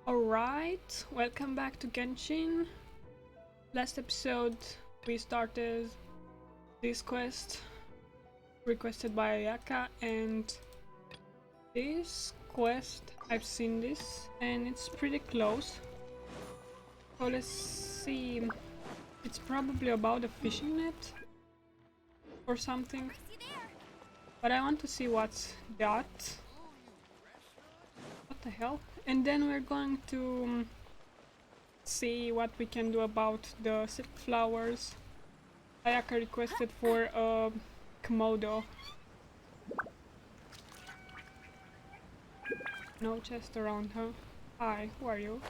Alright, welcome back to Genshin. Last episode we started this quest requested by Ayaka, and this quest, I've seen this and it's pretty close. So let's see, it's probably about a fishing net or something, but I want to see what's that. What the hell? And then we're going to see what we can do about the silk flowers. Ayaka requested for a Komodo. No chest around, huh? Hi, who are you?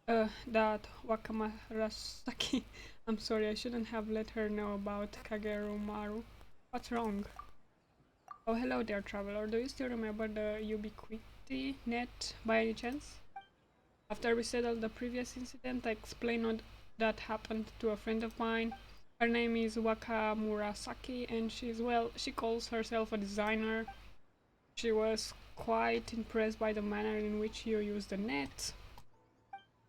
That Wakamarasaki. I'm sorry, I shouldn't have let her know about Kagerumaru. What's wrong? Oh, hello there, traveler. Do you still remember the ubiquity net by any chance? After we settled the previous incident, I explained what that happened to a friend of mine. Her name is Wakamurasaki, and she calls herself a designer. She was quite impressed by the manner in which you use the net.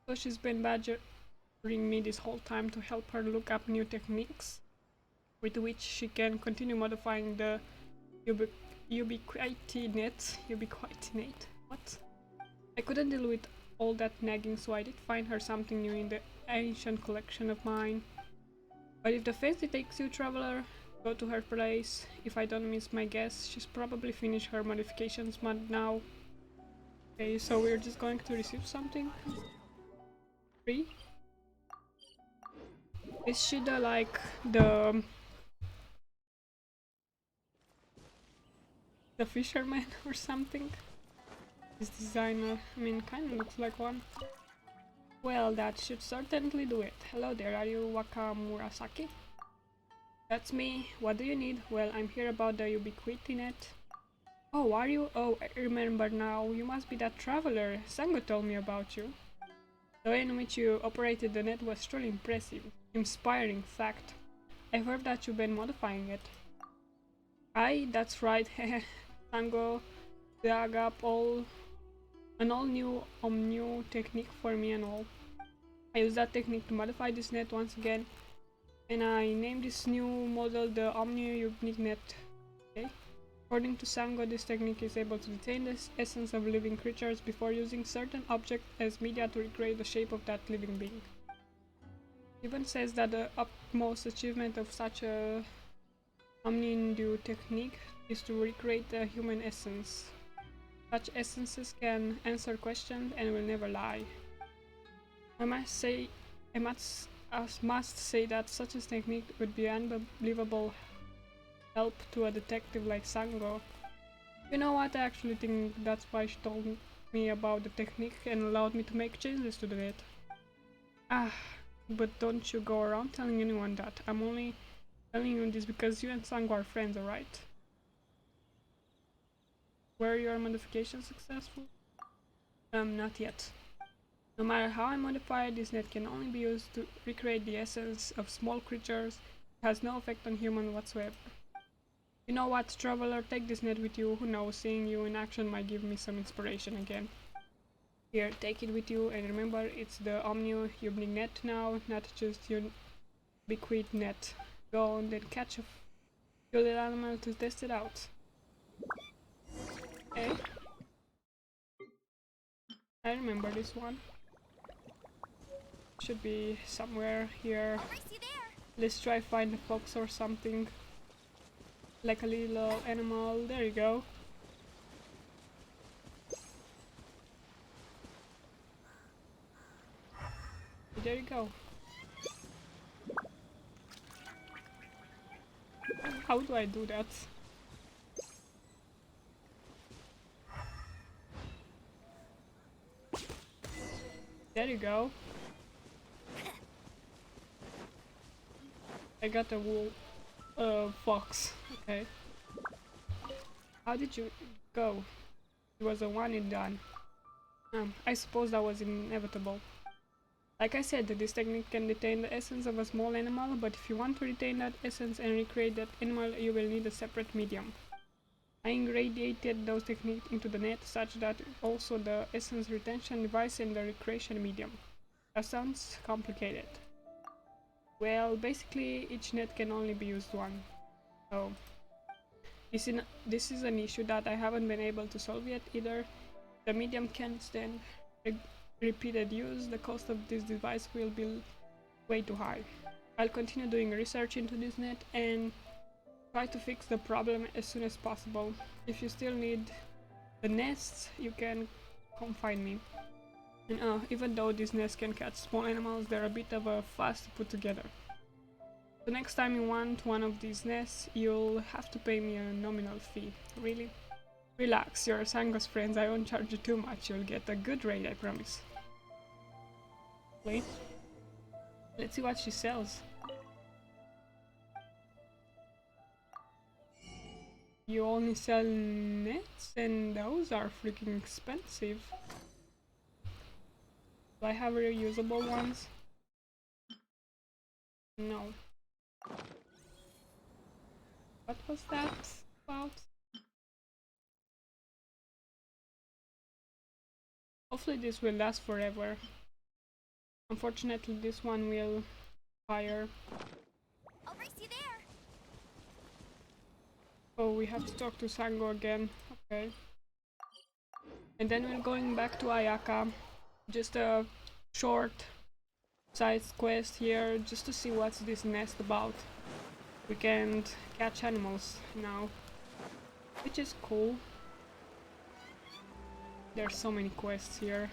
So she's been badgering me this whole time to help her look up new techniques with which she can continue modifying the ubiquity net. What? I couldn't deal with all that nagging, so I did find her something new in the ancient collection of mine. But if the fancy takes you, traveler, go to her place. If I don't miss my guess, she's probably finished her modifications mod now. Okay, so we're just going to receive something. Free? Is she the, like, the fisherman or something? This designer, I mean, kinda looks like one. Well, that should certainly do it. Hello there, are you Wakamurasaki? That's me. What do you need? Well, I'm here about the ubiquity net. Oh, are you? Oh, I remember now. You must be that traveler. Sango told me about you. The way in which you operated the net was truly impressive. Inspiring fact. I've heard that you've been modifying it. Aye, that's right. Sango dug up an all-new Omnu technique for me and all. I used that technique to modify this net once again, and I named this new model the Omnu Unique Net. Okay. According to Sango, this technique is able to retain the essence of living creatures before using certain objects as media to recreate the shape of that living being. It even says that the utmost achievement of such a Omnindu technique is to recreate the human essence. Such essences can answer questions and will never lie. I must say that such a technique would be unbelievable help to a detective like Sango. You know what, I actually think that's why she told me about the technique and allowed me to make changes to it. Ah, but don't you go around telling anyone that. I'm only telling you this because you and Sango are friends, alright? Were your modifications successful? Not yet. No matter how I modify it, this net can only be used to recreate the essence of small creatures. It has no effect on humans whatsoever. You know what, traveler, take this net with you. Who knows, seeing you in action might give me some inspiration again. Here, take it with you, and remember, it's the Omnu Unique Net now, not just Ubiquity Net. Go and then catch a few little animal to test it out. Okay. I remember this one. Should be somewhere here. Let's try find a fox or something. Like a little animal. There you go. There you go. How do I do that? There you go. I got a fox. Okay. How did you go? It was a one and done. I suppose that was inevitable. Like I said, this technique can retain the essence of a small animal, but if you want to retain that essence and recreate that animal, you will need a separate medium. I irradiated those techniques into the net such that also the essence retention device and the recreation medium. That sounds complicated. Well, basically each net can only be used once. So this is an issue that I haven't been able to solve yet either. The medium can't stand repeated use. The cost of this device will be way too high. I'll continue doing research into this net and try to fix the problem as soon as possible. If you still need the nests, you can come find me. And even though these nests can catch small animals, they're a bit of a fuss to put together. So next time you want one of these nests, you'll have to pay me a nominal fee. Really? Relax, you're Sango's friends, I won't charge you too much, you'll get a good rate, I promise. Wait. Let's see what she sells. You only sell nets, and those are freaking expensive. Do I have reusable ones? No. What was that about? Hopefully this will last forever. Unfortunately this one will fire. I'll race you there. Oh, we have to talk to Sango again. Okay. And then we're going back to Ayaka. Just a short side quest here, just to see what's this nest about. We can't catch animals now, which is cool. There's so many quests here.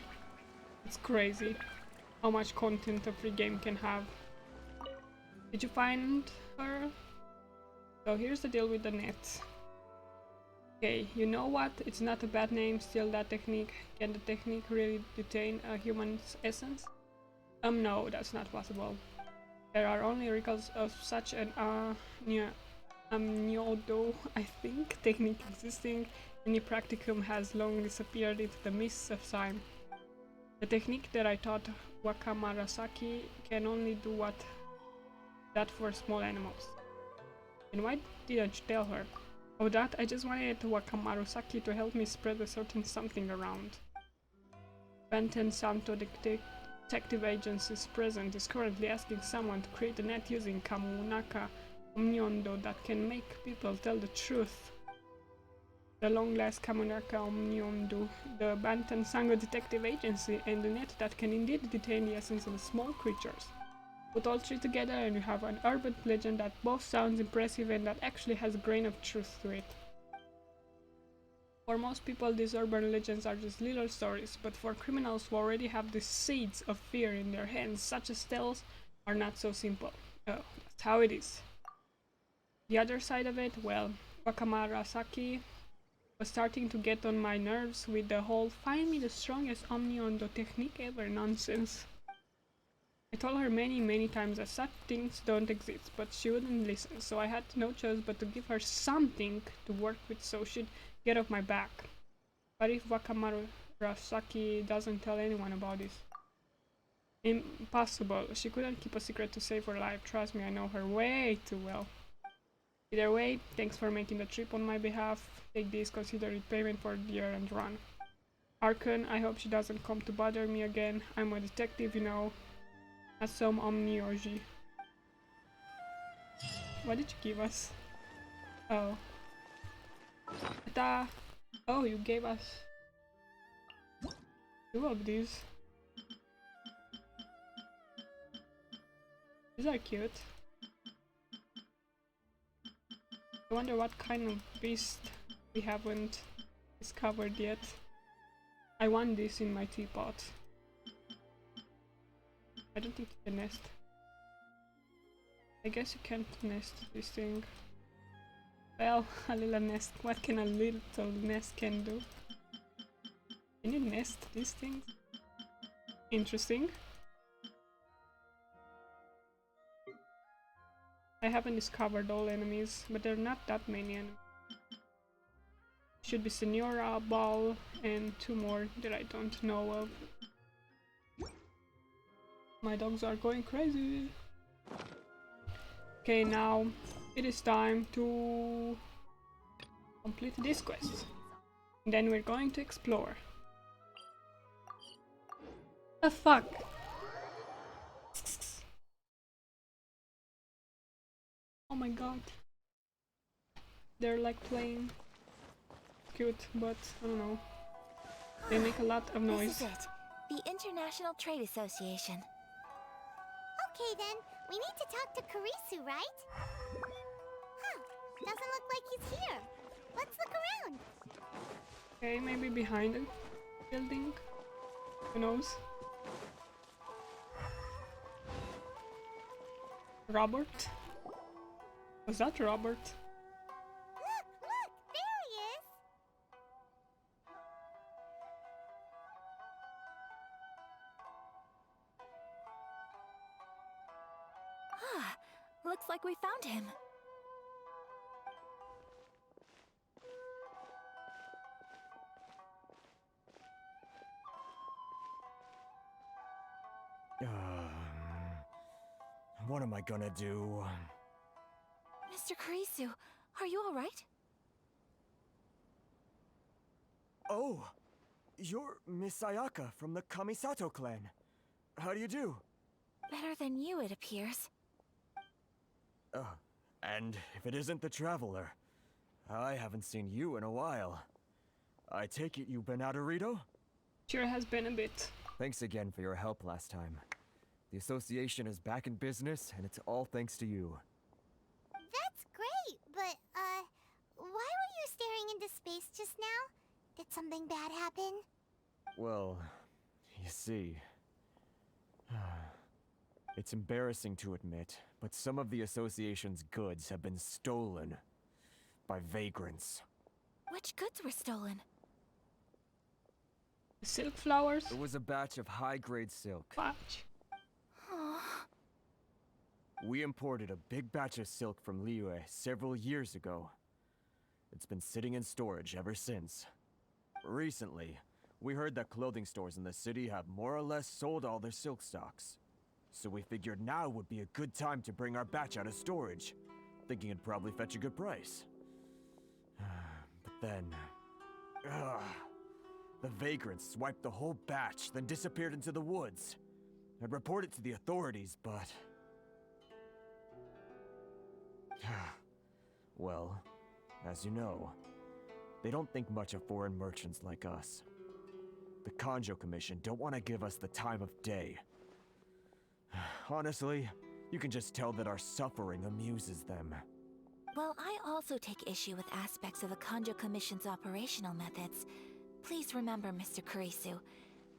It's crazy how much content a free game can have. Did you find her? So here's the deal with the net. Okay, you know what? It's not a bad name, still that technique. Can the technique really detain a human's essence? No, that's not possible. There are only records of such an amniodo, I think, technique existing. Any practicum has long disappeared into the mists of time. The technique that I taught Wakamarasaki can only do that for small animals. And why didn't you tell her? Oh, that I just wanted Wakamarasaki to help me spread a certain something around. Benten Santo Detective Agency's president is currently asking someone to create a net using Kamunaka Omniondo that can make people tell the truth. The long-last Kamunaka Omniondo, the Bantan Sango Detective Agency, and the net that can indeed detain the essence of small creatures. Put all three together and you have an urban legend that both sounds impressive and that actually has a grain of truth to it. For most people, these urban legends are just little stories, but for criminals who already have the seeds of fear in their hands, such as tales are not so simple. Oh, that's how it is. The other side of it, well, Wakamarasaki was starting to get on my nerves with the whole "find me the strongest Omniondo technique ever" nonsense. I told her many times that such things don't exist, but she wouldn't listen, so I had no choice but to give her something to work with so she'd get off my back. But if Wakamarasaki doesn't tell anyone about this? Impossible. She couldn't keep a secret to save her life. Trust me, I know her way too well. Either way, thanks for making the trip on my behalf. Take this, consider it payment for the errand run. Arkon, I hope she doesn't come to bother me again. I'm a detective, you know. Not some omnioji. What did you give us? Oh. Ta! Oh, you gave us two of these. These are cute. I wonder what kind of beast we haven't discovered yet. I want this in my teapot. I don't think you can nest. I guess you can't nest this thing. Well, a little nest. What can a little nest can do? Can you nest these things? Interesting. I haven't discovered all enemies, but there are not that many enemies. Should be Senora, Ball, and two more that I don't know of. My dogs are going crazy. Okay, now it is time to complete this quest. Then we're going to explore. The fuck? Oh my god. They're like playing cute, but I don't know. They make a lot of noise. This is it. The International Trade Association. Okay then, we need to talk to Karisu, right? Huh, doesn't look like he's here. Let's look around. Okay, maybe behind the building. Who knows? Robert? Was that Robert? Look, there he is. Ah, looks like we found him. What am I gonna do? Mr. Karisu, are you all right? Oh, you're Miss Ayaka from the Kamisato clan. How do you do? Better than you, it appears. And if it isn't the Traveler, I haven't seen you in a while. I take it you've been out of Rito? Sure has been a bit. Thanks again for your help last time. The association is back in business, and it's all thanks to you. That's great, but, why were you staring into space just now? Did something bad happen? Well, you see... It's embarrassing to admit, but some of the association's goods have been stolen by vagrants. Which goods were stolen? Silk flowers? It was a batch of high-grade silk. Batch. We imported a big batch of silk from Liyue several years ago. It's been sitting in storage ever since. Recently, we heard that clothing stores in the city have more or less sold all their silk stocks. So we figured now would be a good time to bring our batch out of storage, thinking it'd probably fetch a good price. But then... the vagrants swiped the whole batch, then disappeared into the woods. I'd report it to the authorities, but... Well, as you know, they don't think much of foreign merchants like us. The Kanjo Commission don't want to give us the time of day. Honestly, you can just tell that our suffering amuses them. Well, I also take issue with aspects of the Kanjo Commission's operational methods. Please remember, Mr. Karisu,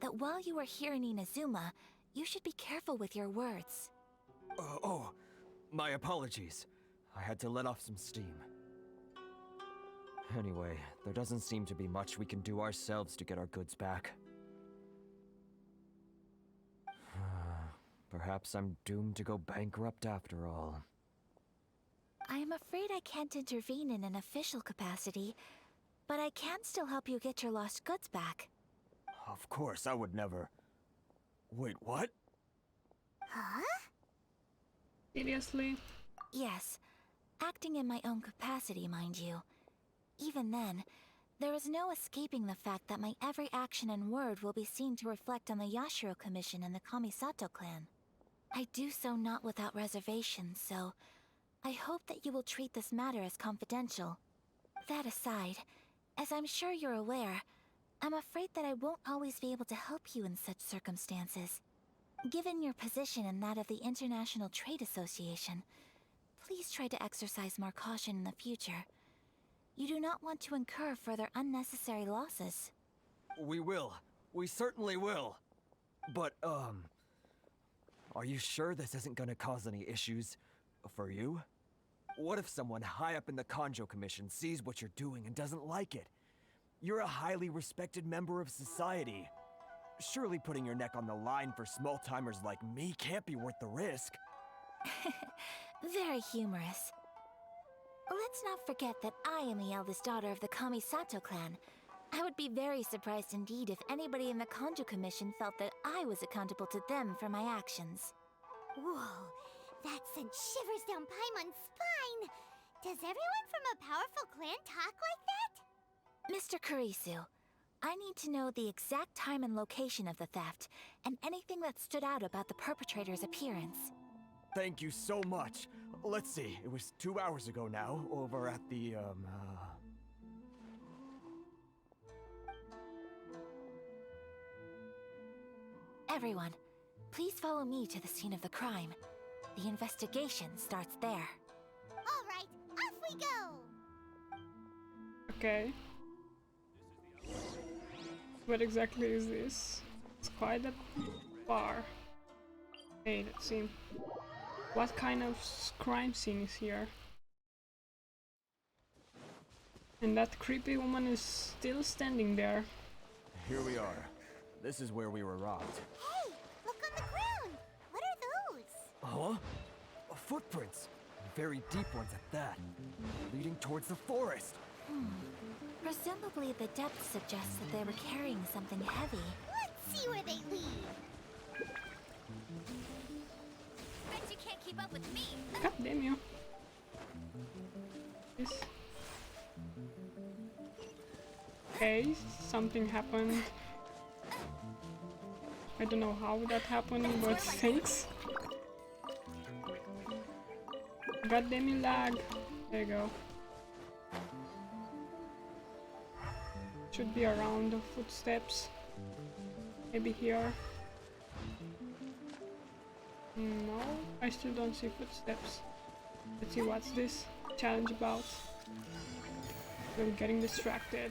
that while you are here in Inazuma, you should be careful with your words. My apologies. I had to let off some steam. Anyway, there doesn't seem to be much we can do ourselves to get our goods back. Perhaps I'm doomed to go bankrupt after all. I am afraid I can't intervene in an official capacity, but I can still help you get your lost goods back. Of course, I would never... Wait, what? Huh? Seriously? Yes, acting in my own capacity, mind you. Even then, there is no escaping the fact that my every action and word will be seen to reflect on the Yashiro Commission and the Kamisato clan. I do so not without reservations, so I hope that you will treat this matter as confidential. That aside, as I'm sure you're aware, I'm afraid that I won't always be able to help you in such circumstances. Given your position and that of the International Trade Association, please try to exercise more caution in the future. You do not want to incur further unnecessary losses. We will. We certainly will. But, are you sure this isn't gonna cause any issues for you? What if someone high up in the Kanjo Commission sees what you're doing and doesn't like it? You're a highly respected member of society. Surely putting your neck on the line for small-timers like me can't be worth the risk. Very humorous. Let's not forget that I am the eldest daughter of the Kamisato clan. I would be very surprised indeed if anybody in the Kanjo Commission felt that I was accountable to them for my actions. Whoa, that sent shivers down Paimon's spine! Does everyone from a powerful clan talk like that? Mr. Kurisu, I need to know the exact time and location of the theft, and anything that stood out about the perpetrator's appearance. Thank you so much. Let's see, it was 2 hours ago now, over at the, Everyone, please follow me to the scene of the crime. The investigation starts there. All right, off we go! Okay. What exactly is this? It's quite a bar. Hey, let's see. What kind of crime scene is here? And that creepy woman is still standing there. here we are. This is where we were robbed. Hey, look on the ground! What are those? Huh? Footprints. Very deep ones at that. Leading towards the forest. Presumably the depth suggests that they were carrying something heavy. Let's see where they lead. Bet you can't keep up with me. God damn you. This. Okay, something happened. I don't know how that happened, but thanks. God damn you, lag. There you go. Should be around the footsteps. Maybe here. No, I still don't see footsteps. Let's see what's this challenge about. I'm getting distracted.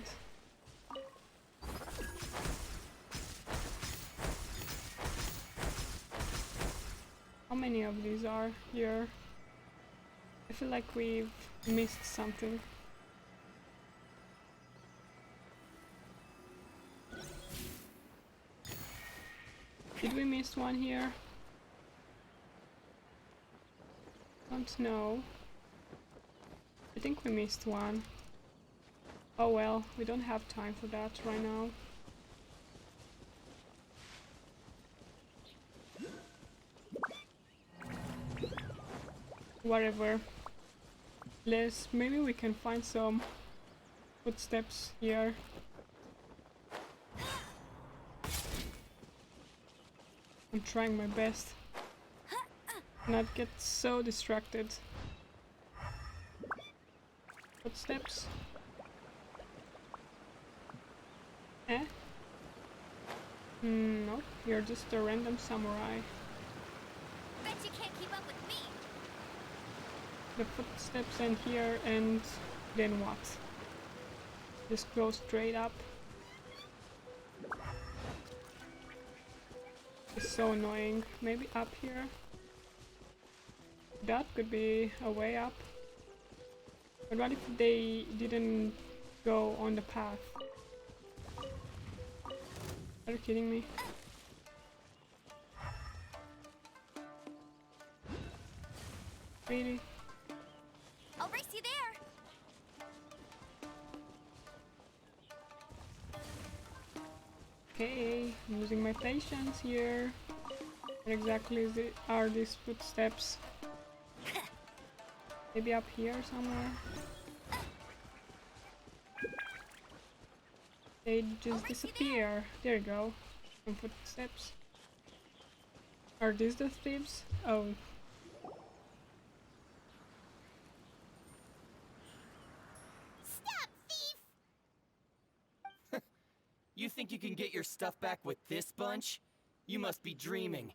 How many of these are here? I feel like we've missed something. Did we miss one here? Don't know. I think we missed one. Oh well, we don't have time for that right now. Whatever. Maybe we can find some footsteps here. I'm trying my best. Not get so distracted. Footsteps. Eh? No, you're just a random samurai. Bet you can't keep up with me. The footsteps end here, and then what? Just go straight up. It's so annoying. Maybe up here? That could be a way up. But what if they didn't go on the path? Are you kidding me? Really? I'll race you there. Okay, I'm losing my patience here. What exactly are these footsteps? Maybe up here somewhere? They just disappear. There you go. Some footsteps. Are these the thieves? Oh. Stop, thief! You think you can get your stuff back with this bunch? You must be dreaming.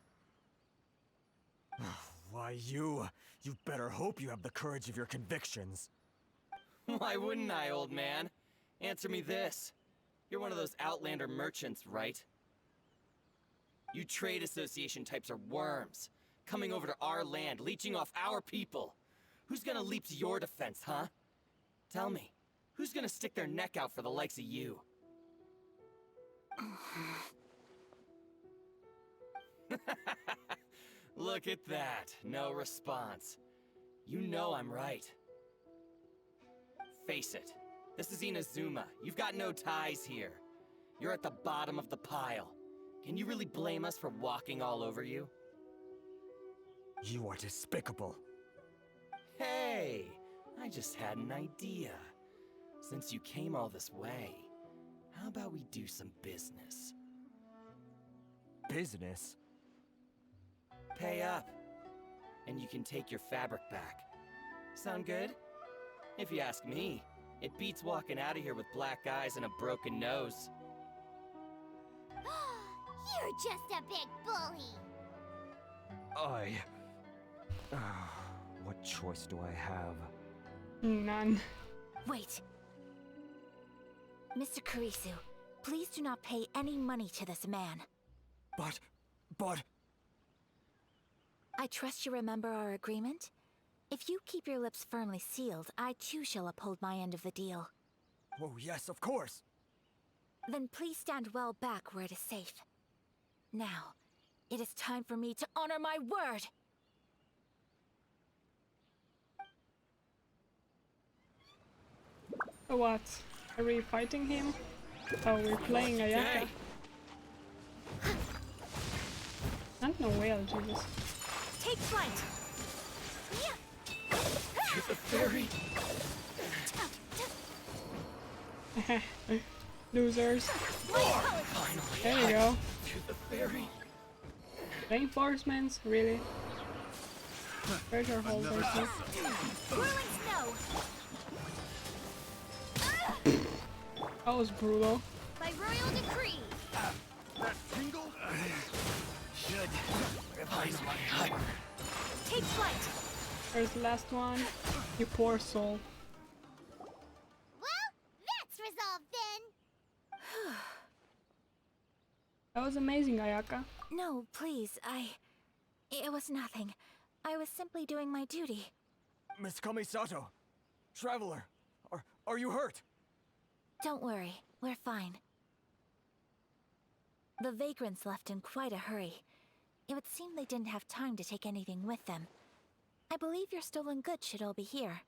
Why, you better hope you have the courage of your convictions. Why wouldn't I, old man? Answer me this. You're one of those Outlander merchants, right? You trade association types are worms, coming over to our land, leeching off our people. Who's gonna leap to your defense, huh? Tell me, who's gonna stick their neck out for the likes of you? Look at that, no response. You know I'm right. Face it, this is Inazuma. You've got no ties here. You're at the bottom of the pile. Can you really blame us for walking all over you? You are despicable. Hey, I just had an idea. Since you came all this way, how about we do some business? Business? Pay up, and you can take your fabric back. Sound good? If you ask me, it beats walking out of here with black eyes and a broken nose. You're just a big bully. What choice do I have? None. Wait. Mr. Kurisu, please do not pay any money to this man. But... I trust you remember our agreement? If you keep your lips firmly sealed, I too shall uphold my end of the deal. Oh, yes, of course! Then please stand well back where it is safe. Now, it is time for me to honor my word! Oh, what? Are we fighting him? Oh, we're playing Ayaka. And no whale, Jesus. Take flight! The fairy! Losers. Finally, There you go. to the fairy. Reinforcements, really? Treasure holders. Huh? Whirling snow! That was brutal. By royal decree. That tingle? Should revise my hyper. Take flight! There's the last one. You poor soul. Well, that's resolved then. That was amazing, Ayaka. No, please, It was nothing. I was simply doing my duty. Miss Kamisato! Traveler! Are you hurt? Don't worry, we're fine. The vagrants left in quite a hurry. It would seem they didn't have time to take anything with them. I believe your stolen goods should all be here.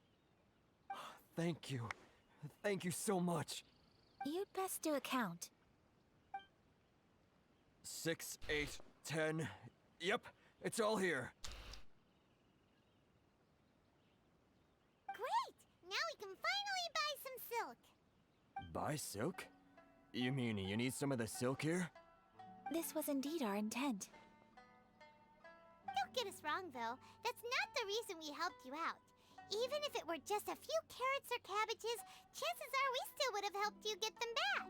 Thank you. Thank you so much. You'd best do a count. 6, 8, 10. Yep, it's all here. Great! Now we can finally buy some silk. Buy silk? You mean you need some of the silk here? This was indeed our intent. Don't get us wrong, though. That's not the reason we helped you out. Even if it were just a few carrots or cabbages, chances are we still would have helped you get them back.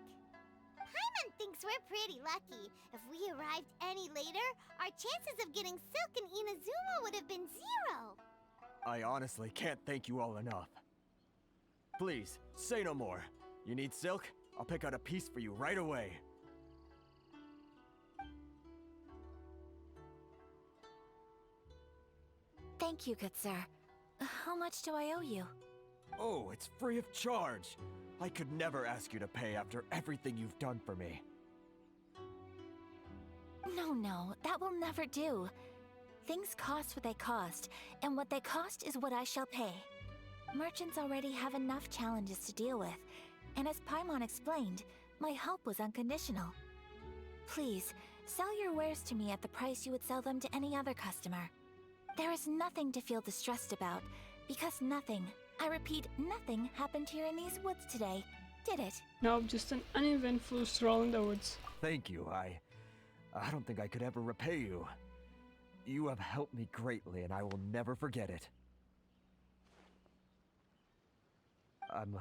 Paimon thinks we're pretty lucky. If we arrived any later, our chances of getting silk in Inazuma would have been 0. I honestly can't thank you all enough. Please, say no more. You need silk? I'll pick out a piece for you right away. Thank you, good sir. How much do I owe you? Oh, it's free of charge. I could never ask you to pay after everything you've done for me. No, that will never do. Things cost what they cost, and what they cost is what I shall pay. Merchants already have enough challenges to deal with, and as Paimon explained, my help was unconditional. Please, sell your wares to me at the price you would sell them to any other customer. There is nothing to feel distressed about, because nothing, I repeat, nothing happened here in these woods today, did it? No, just an uneventful stroll in the woods. Thank you. I don't think I could ever repay you. You have helped me greatly, and I will never forget it. I'm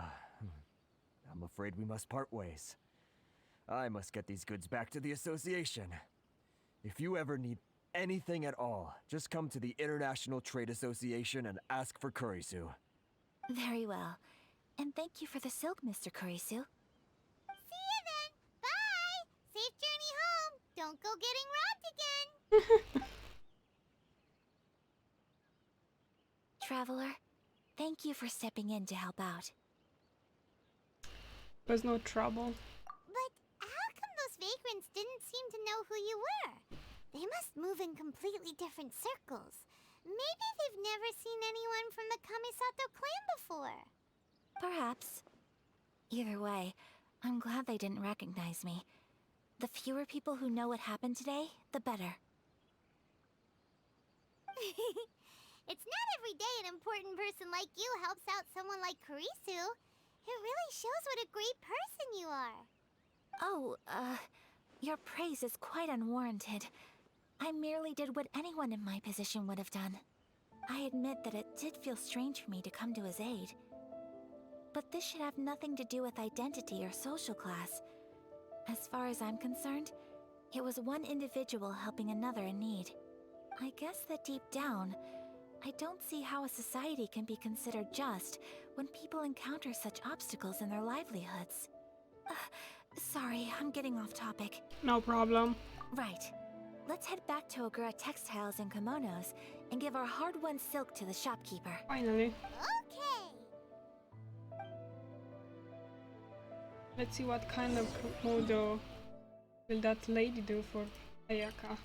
afraid we must part ways. I must get these goods back to the association. If you ever need anything at all, just come to the International Trade Association and ask for Kurisu. Very well. And thank you for the silk, Mr. Kurisu. See you then. Bye. Safe journey home. Don't go getting robbed again. Traveler, thank you for stepping in to help out. There's no trouble. But how come those vagrants didn't seem to know who you were? They must move in completely different circles. Maybe they've never seen anyone from the Kamisato clan before. Perhaps. Either way, I'm glad they didn't recognize me. The fewer people who know what happened today, the better. It's not every day an important person like you helps out someone like Kurisu. It really shows what a great person you are. Oh, your praise is quite unwarranted. I merely did what anyone in my position would have done. I admit that it did feel strange for me to come to his aid. But this should have nothing to do with identity or social class. As far as I'm concerned, it was one individual helping another in need. I guess that deep down, I don't see how a society can be considered just when people encounter such obstacles in their livelihoods. Sorry, I'm getting off topic. No problem. Right. Let's head back to Ogura Textiles and Kimonos and give our hard-won silk to the shopkeeper. Finally. Okay. Let's see what kind of modo will that lady do for Ayaka.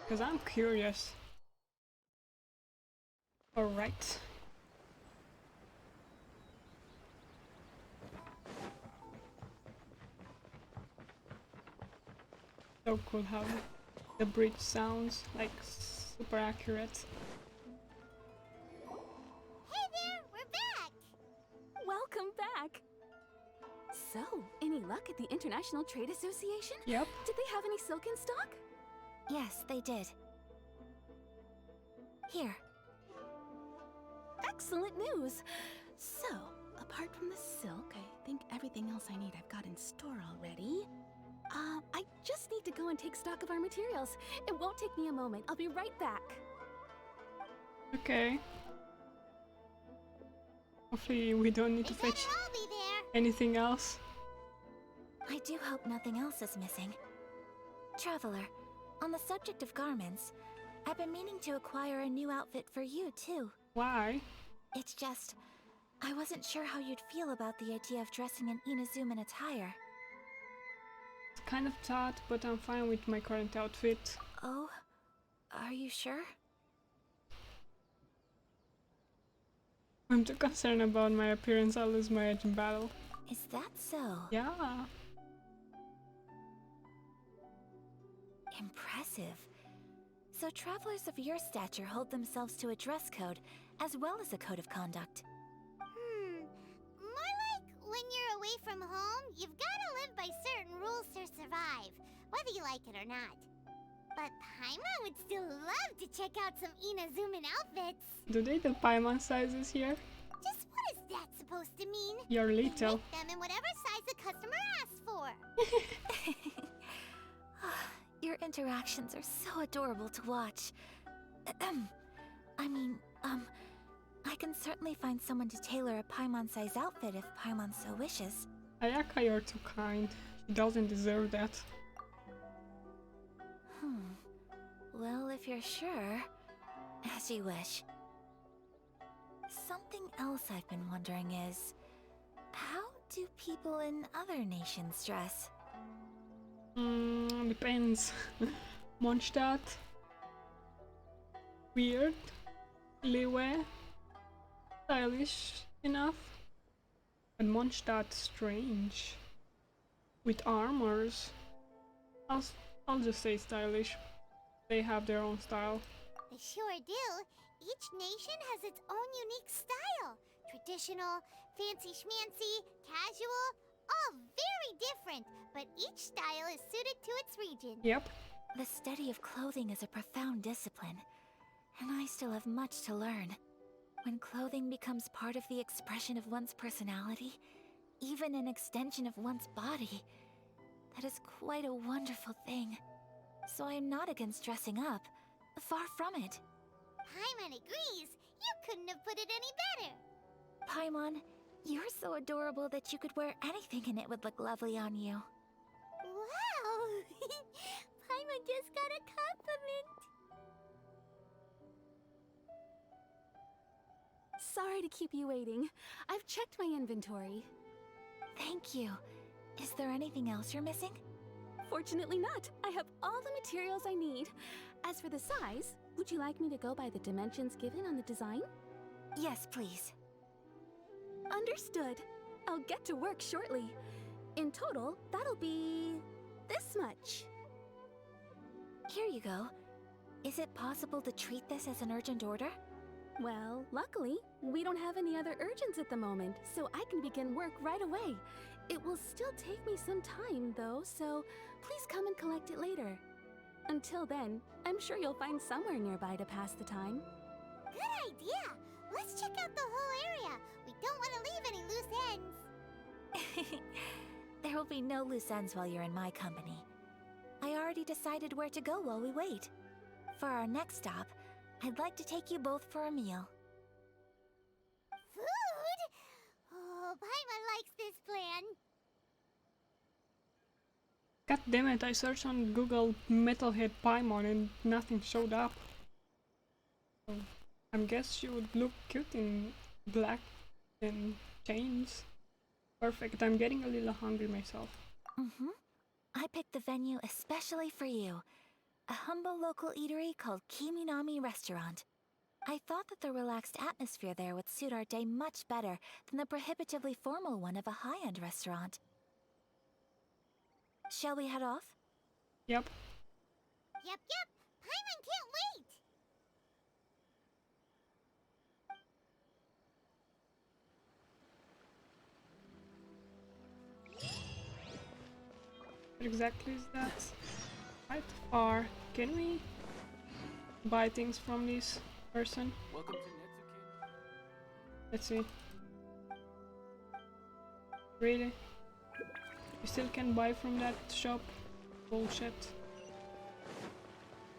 Because I'm curious. Alright. So cool how the bridge sounds, like super accurate. Hey there, we're back! Welcome back! So, any luck at the International Trade Association? Yep. Did they have any silk in stock? Yes, they did. Here. Excellent news! So, apart from the silk, I think everything else I need I've got in store already. I just need to go and take stock of our materials. It won't take me a moment. I'll be right back. Okay. Hopefully we don't need to They better fetch all be there. anything else. I do hope nothing else is missing. Traveler, on the subject of garments, I've been meaning to acquire a new outfit for you, too. Why? It's just, I wasn't sure how you'd feel about the idea of dressing in Inazuman attire. It's kind of tight, but I'm fine with my current outfit. Oh? Are you sure? I'm too concerned about my appearance, I'll lose my edge in battle. Is that so? Yeah. Impressive. So travelers of your stature hold themselves to a dress code, as well as a code of conduct. More like when you're away from home, you've gotta live by certain rules to survive, whether you like it or not. But Paimon would still love to check out some Inazuman outfits. Do they do Paimon sizes here? Just what is that supposed to mean? You're They little. make them in whatever size the customer asks for. Your interactions are so adorable to watch. I can certainly find someone to tailor a Paimon-size outfit if Paimon so wishes. Ayaka, you're too kind. She doesn't deserve that. Well, if you're sure, as you wish. Something else I've been wondering is, how do people in other nations dress? Depends. Mondstadt. Weird. Liyue. Stylish enough. And Mondstadt strange. With armors. I'll just say stylish. They have their own style. They sure do. Each nation has its own unique style. Traditional, fancy schmancy, casual, all very different, but each style is suited to its region. Yep. The study of clothing is a profound discipline, and I still have much to learn. When clothing becomes part of the expression of one's personality, even an extension of one's body, that is quite a wonderful thing. So I'm not against dressing up. Far from it. Paimon agrees. You couldn't have put it any better. Paimon, you're so adorable that you could wear anything and it would look lovely on you. Wow! Paimon just got a compliment. Sorry to keep you waiting. I've checked my inventory. Thank you. Is there anything else you're missing? Fortunately not. I have all the materials I need. As for the size, would you like me to go by the dimensions given on the design? Yes, please. Understood. I'll get to work shortly. In total, that'll be this much. Here you go. Is it possible to treat this as an urgent order? Well, luckily, we don't have any other urgents at the moment, so I can begin work right away. It will still take me some time, though, so please come and collect it later. Until then, I'm sure you'll find somewhere nearby to pass the time. Good idea! Let's check out the whole area. We don't want to leave any loose ends. There will be no loose ends while you're in my company. I already decided where to go while we wait. For our next stop, I'd like to take you both for a meal. Food? Oh, Paimon likes this plan. God damn it, I searched on Google Metalhead Paimon and nothing showed up. So, I guess she would look cute in black and chains. Perfect, I'm getting a little hungry myself. I picked the venue especially for you. A humble local eatery called Kiminami Restaurant. I thought that the relaxed atmosphere there would suit our day much better than the prohibitively formal one of a high-end restaurant. Shall we head off? Yep. Yep. Paimon can't wait. What exactly is that? Quite far. Can we buy things from this person? Welcome to Netsuke. Let's see. Really? You still can buy from that shop? Bullshit.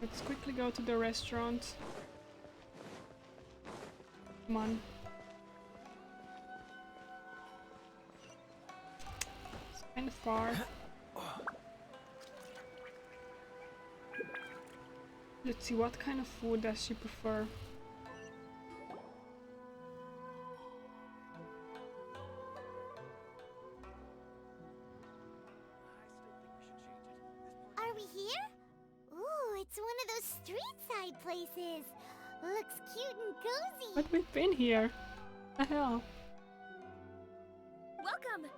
Let's quickly go to the restaurant. Come on. It's kind of far. Let's see, what kind of food does she prefer? Are we here? Ooh, it's one of those street side places. Looks cute and cozy. But we've been here. The hell? Welcome!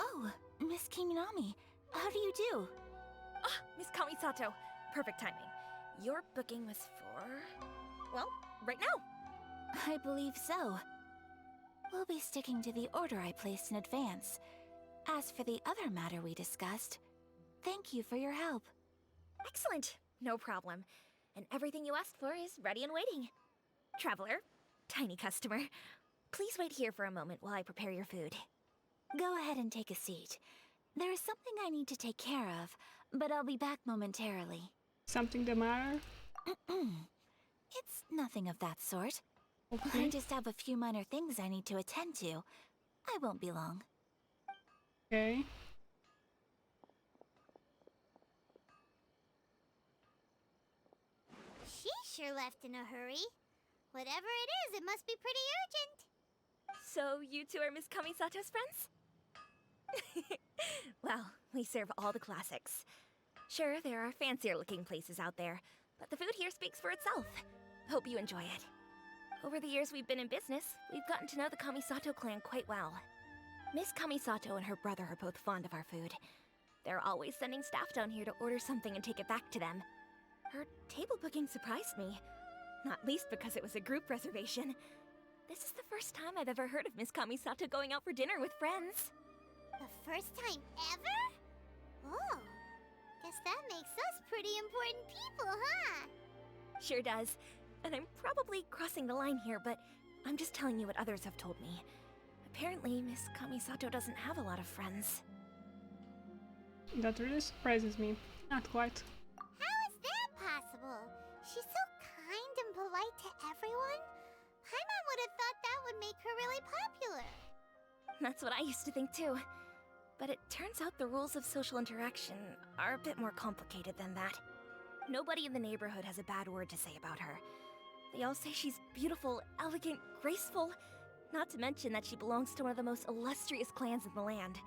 Oh, Miss Kiminami, how do you do? Ah, Miss Kamisato. Perfect timing. Your booking was for... well, right now. I believe so. We'll be sticking to the order I placed in advance. As for the other matter we discussed, thank you for your help. Excellent. No problem. And everything you asked for is ready and waiting. Traveler, tiny customer, please wait here for a moment while I prepare your food. Go ahead and take a seat. There is something I need to take care of, but I'll be back momentarily. Something the matter? It's nothing of that sort. Okay. I just have a few minor things I need to attend to. I won't be long. Okay. She sure left in a hurry. Whatever it is, it must be pretty urgent. So you two are Miss Kamisato's friends? Well, we serve all the classics. Sure, there are fancier looking places out there, but the food here speaks for itself. Hope you enjoy it. Over the years we've been in business, we've gotten to know the Kamisato clan quite well. Miss Kamisato and her brother are both fond of our food. They're always sending staff down here to order something and take it back to them. Her table booking surprised me, not least because it was a group reservation. This is the first time I've ever heard of Miss Kamisato going out for dinner with friends. The first time ever? Oh, guess that makes us pretty important people, huh? Sure does. And I'm probably crossing the line here, but I'm just telling you what others have told me. Apparently, Miss Kamisato doesn't have a lot of friends. That really surprises me. Not quite. How is that possible? She's so kind and polite to everyone. Paimon would have thought that would make her really popular. That's what I used to think too. But it turns out the rules of social interaction are a bit more complicated than that. Nobody in the neighborhood has a bad word to say about her. They all say she's beautiful, elegant, graceful, not to mention that she belongs to one of the most illustrious clans in the land.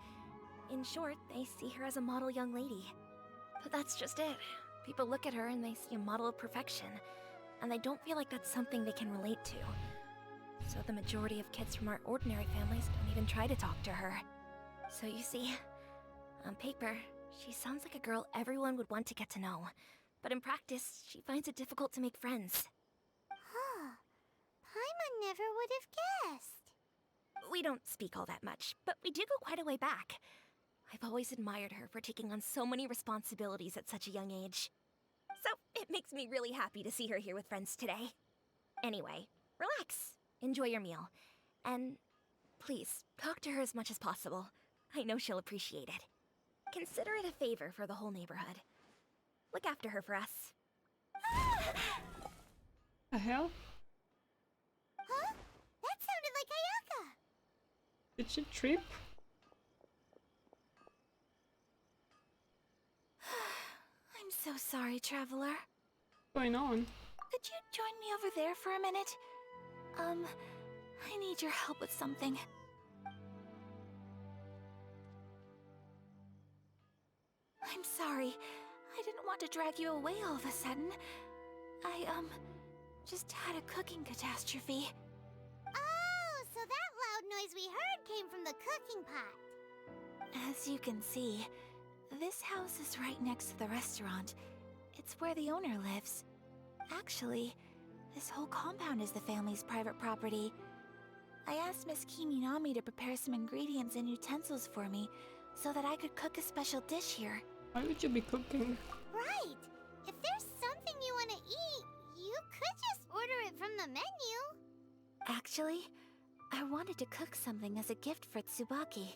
In short, they see her as a model young lady. But that's just it. People look at her and they see a model of perfection, and they don't feel like that's something they can relate to. So the majority of kids from our ordinary families don't even try to talk to her. So you see, on paper, she sounds like a girl everyone would want to get to know. but in practice, she finds it difficult to make friends. Huh. Paimon never would have guessed. We don't speak all that much, but we do go quite a way back. I've always admired her for taking on so many responsibilities at such a young age. So it makes me really happy to see her here with friends today. Anyway, relax, enjoy your meal, and please, talk to her as much as possible. I know she'll appreciate it. Consider it a favor for the whole neighborhood. Look after her for us. The hell? Huh? That sounded like Ayaka. Did she trip? I'm so sorry, traveler. What's going on? Could you join me over there for a minute? I need your help with something. I'm sorry. I didn't want to drag you away all of a sudden. I, just had a cooking catastrophe. Oh, so that loud noise we heard came from the cooking pot. As you can see, this house is right next to the restaurant. It's where the owner lives. Actually, this whole compound is the family's private property. I asked Miss Kiminami to prepare some ingredients and utensils for me so that I could cook a special dish here. Why would you be cooking? Right. If there's something you want to eat, you could just order it from the menu. Actually, I wanted to cook something as a gift for Tsubaki.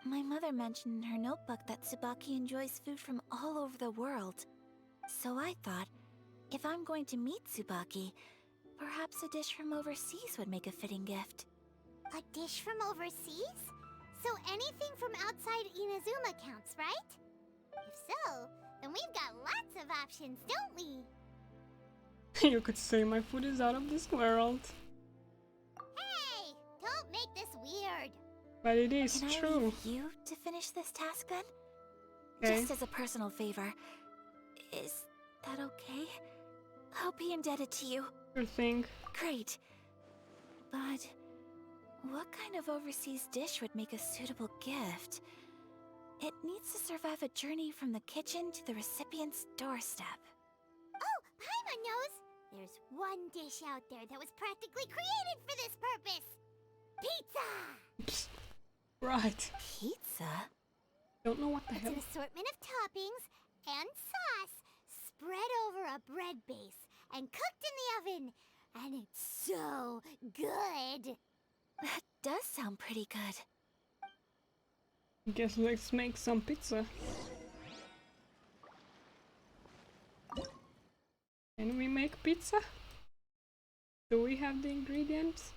My mother mentioned in her notebook that Tsubaki enjoys food from all over the world. So I thought, if I'm going to meet Tsubaki, perhaps a dish from overseas would make a fitting gift. A dish from overseas? So anything from outside Inazuma counts, right? If so, then we've got lots of options, don't we? You could say my food is out of this world. Hey! Don't make this weird. But it is Can I true. leave you to finish this task then? Okay. Just as a personal favor. Is that okay? I'll be indebted to you. Sure thing. Great. But what kind of overseas dish would make a suitable gift? It needs to survive a journey from the kitchen to the recipient's doorstep. Oh, Paimon knows! There's one dish out there that was practically created for this purpose! Pizza! Psst. Right. Pizza? Don't know what the It's hell. an assortment of toppings and sauce spread over a bread base and cooked in the oven. And it's so good! That does sound pretty good. Guess let's make some pizza. Can we make pizza? Do we have the ingredients?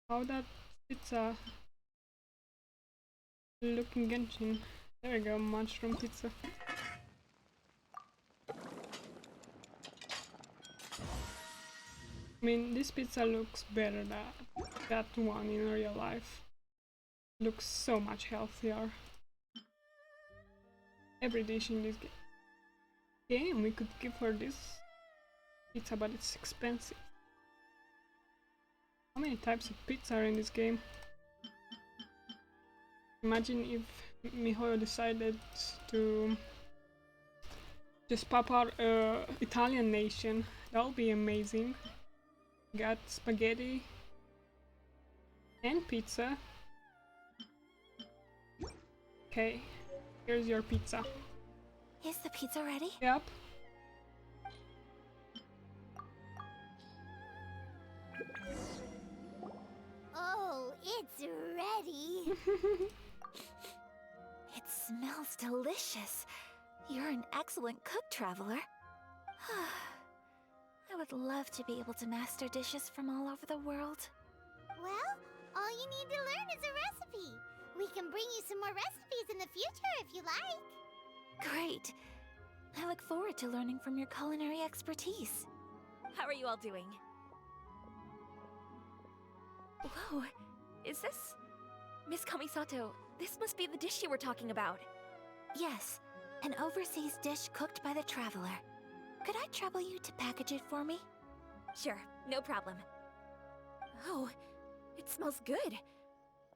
How that pizza look in Genshin? There we go, mushroom pizza. I mean, this pizza looks better than that one in real life. Looks so much healthier. Every dish in this game, we could give her this pizza, but it's expensive. How many types of pizza are in this game? Imagine if MiHoYo decided to just pop out Italian nation. That would be amazing. Got spaghetti and pizza. Okay, here's your pizza. Is the pizza ready? Yep. Oh, it's ready! It smells delicious. You're an excellent cook, traveler. I would love to be able to master dishes from all over the world. Well, all you need to learn is a recipe. We can bring you some more recipes in the future if you like. Great. I look forward to learning from your culinary expertise. How are you all doing? Whoa, is this... Miss Kamisato, this must be the dish you were talking about. Yes, an overseas dish cooked by the traveler. Could I trouble you to package it for me? Sure, no problem. Oh, it smells good.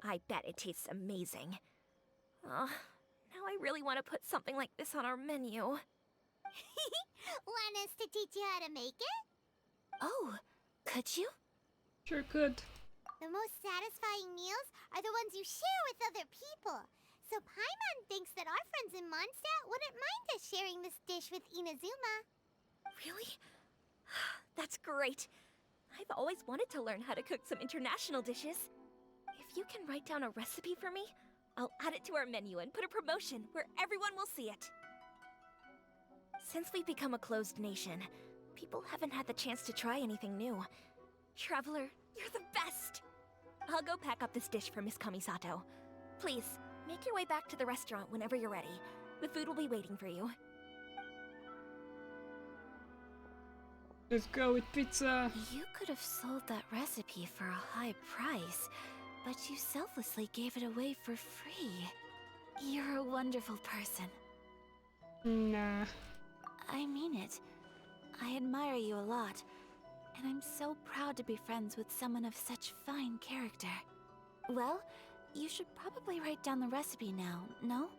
I bet it tastes amazing. Now I really want to put something like this on our menu. Want us to teach you how to make it? Oh, could you? Sure could. The most satisfying meals are the ones you share with other people. So Paimon thinks that our friends in Mondstadt wouldn't mind us sharing this dish with Inazuma. Really? That's great. I've always wanted to learn how to cook some international dishes. If you can write down a recipe for me, I'll add it to our menu and put a promotion where everyone will see it. Since we've become a closed nation, people haven't had the chance to try anything new. Traveler, you're the best! I'll go pack up this dish for Miss Kamisato. Please, make your way back to the restaurant whenever you're ready. The food will be waiting for you. Let's go with pizza. You could have sold that recipe for a high price, but you selflessly gave it away for free. You're a wonderful person. Nah. I mean it. I admire you a lot, and I'm so proud to be friends with someone of such fine character. Well, you should probably write down the recipe now, no?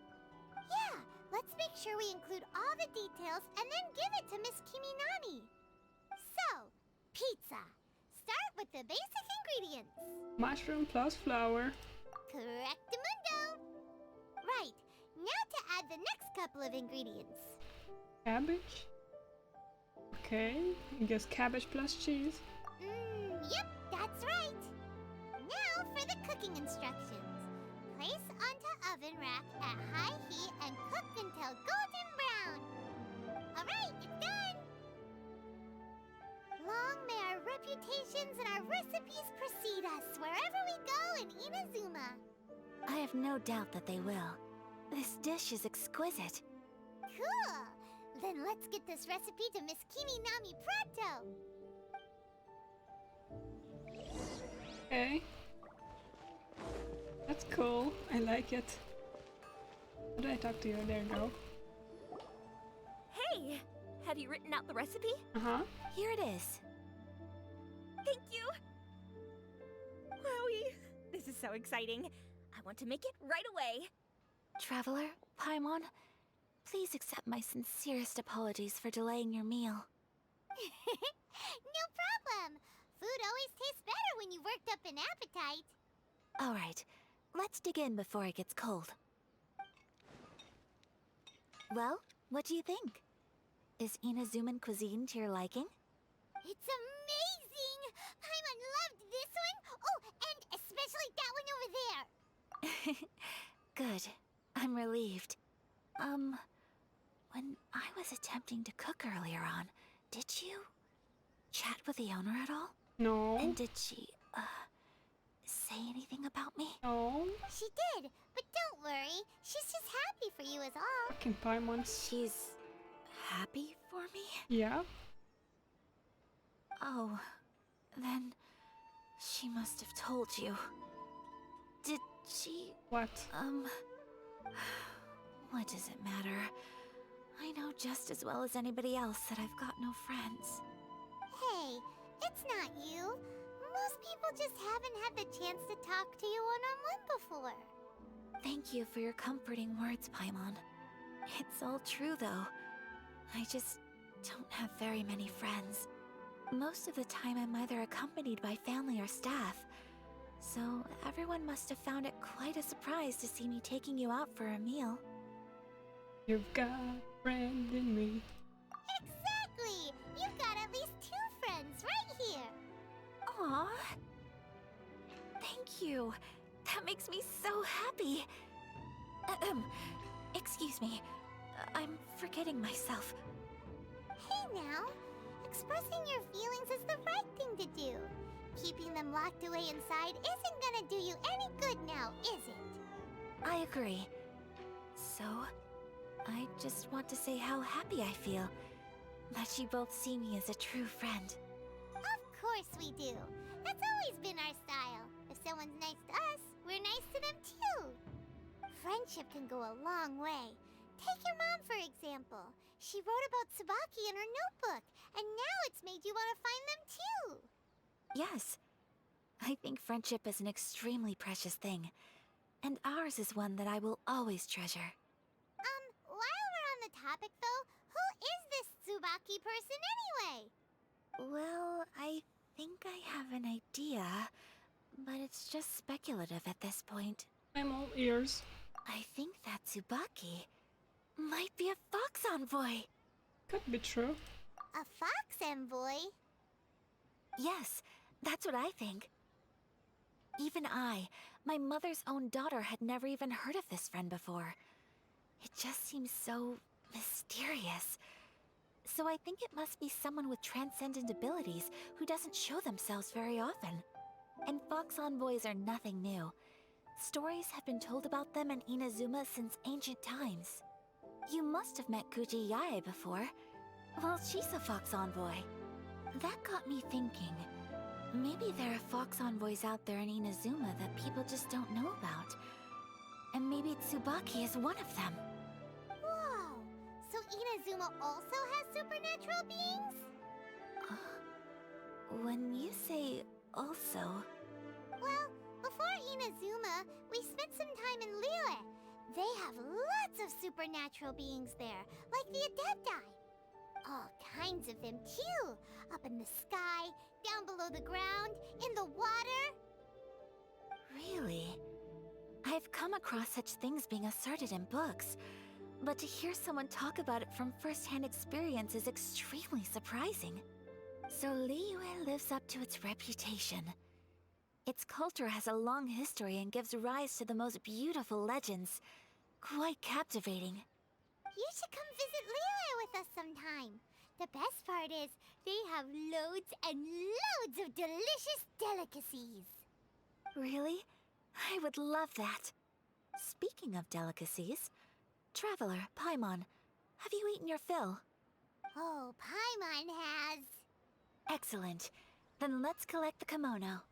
Yeah, let's make sure we include all the details and then give it to Miss Kiminami. So, pizza. Start with the basic ingredients. Mushroom plus flour. Correctamundo. Right, now to add the next couple of ingredients. Cabbage. Okay, I guess cabbage plus cheese. Yep, that's right. Now for the cooking instructions. Place onto oven rack at high heat and cook until golden brown. Alright, it's done. Long may our reputations and our recipes precede us wherever we go in Inazuma. I have no doubt that they will. This dish is exquisite. Cool. Then let's get this recipe to Miss Kiminami pronto. Okay. That's cool. I like it. How do I talk to you? There you go. Hey! Have you written out the recipe? Uh-huh. Here it is. Thank you! Wowie! This is so exciting. I want to make it right away. Traveler, Paimon, please accept my sincerest apologies for delaying your meal. No problem. Food always tastes better when you've worked up an appetite. All right, let's dig in before it gets cold. Well, what do you think? Is Inazuman cuisine to your liking? It's amazing! Paimon loved this one! Oh, and especially that one over there! Good. I'm relieved. When I was attempting to cook earlier on, did you chat with the owner at all? No. And did she, say anything about me? No. She did, but don't worry. She's just happy for you is all. Fucking Paimons. She's happy for me? Yeah. Oh, then she must have told you. Did she, What? what does it matter? I know just as well as anybody else that I've got no friends. Hey, it's not you. Most people just haven't had the chance to talk to you one-on-one before. Thank you for your comforting words, Paimon. It's all true, though. I just don't have very many friends. Most of the time I'm either accompanied by family or staff, so everyone must have found it quite a surprise to see me taking you out for a meal. You've got a friend in me. Exactly! You've got at least 2 friends right here. Aww. Thank you. That makes me so happy. Excuse me. I'm forgetting myself. Hey now, expressing your feelings is the right thing to do. Keeping them locked away inside isn't gonna do you any good now, is it? I agree. So, I just want to say how happy I feel that you both see me as a true friend. Of course we do. That's always been our style. If someone's nice to us, we're nice to them too. Friendship can go a long way. Take your mom, for example. She wrote about Tsubaki in her notebook, and now it's made you want to find them too. Yes, I think friendship is an extremely precious thing, and ours is one that I will always treasure. While we're on the topic though, Who is this Tsubaki person anyway? Well, I think I have an idea, but it's just speculative at this point. I'm all ears. I think that Tsubaki might be a fox envoy. Could be true. A fox envoy? Yes, that's what I think. Even I, my mother's own daughter, had never even heard of this friend before. It just seems so mysterious. So I think it must be someone with transcendent abilities who doesn't show themselves very often. And fox envoys are nothing new. Stories have been told about them in Inazuma since ancient times. You must have met Kuji Yae before. Well, she's a fox envoy. That got me thinking. Maybe there are fox envoys out there in Inazuma that people just don't know about. And maybe Tsubaki is one of them. Whoa! So Inazuma also has supernatural beings? When you say also... Well, before Inazuma, we spent some time in Liyue. They have lots of supernatural beings there, like the Adepti. All kinds of them too. Up in the sky, down below the ground, in the water. Really? I've come across such things being asserted in books, but to hear someone talk about it from first-hand experience is extremely surprising. So Liyue lives up to its reputation. Its culture has a long history and gives rise to the most beautiful legends. Quite captivating. You should come visit Liyue with us sometime. The best part is, they have loads and loads of delicious delicacies. Really? I would love that. Speaking of delicacies, Traveler, Paimon, have you eaten your fill? Oh, Paimon has. Excellent. Then let's collect the kimono.